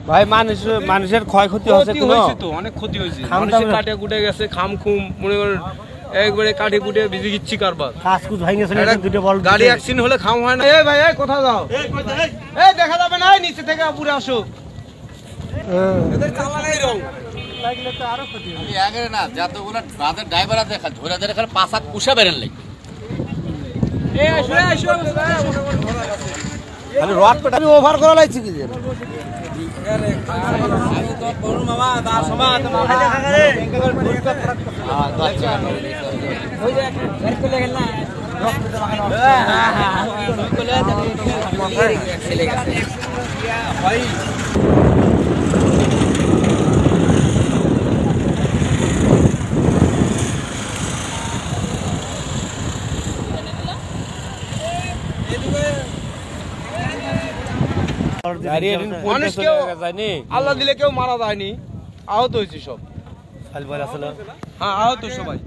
ভাই মানুষের ক্ষয়ক্ষতি হচ্ছে তো অনেক ক্ষতি হয়েছে, মানুষের কাটে কুটে গেছে, খাম খুম মনে করেন একবারে কাটে কুটে বিজি গিচ্ছি কারবার, গাড়ি অ্যাক্সিডেন্ট হলে খাম হয় না। এই ভাই এই কোথাও যাও, এই দেখা যাবে না, নিচে থেকে উপরে আসো। এদের চালানোই রং লাগলে তো আরো ক্ষতি হবে। আমি আগে না যতগুলো বাজার ড্রাইভার আছে ধরে ধরে খালি পাঁচা কুশা বেরেন লাগে। এই আসো আসো খালি রড পেটা আমি ওভার করা লাগছি কি যে আরে আমি তো বড় মামা দা সমা তো মামা দেখা রে ওই যে ঘর को लेगल ना को ले चले गए भाई। আল্লাহ দিলে কেউ মারা যায়নি, আহত হয়েছে সব। হ্যাঁ আহত সবাই।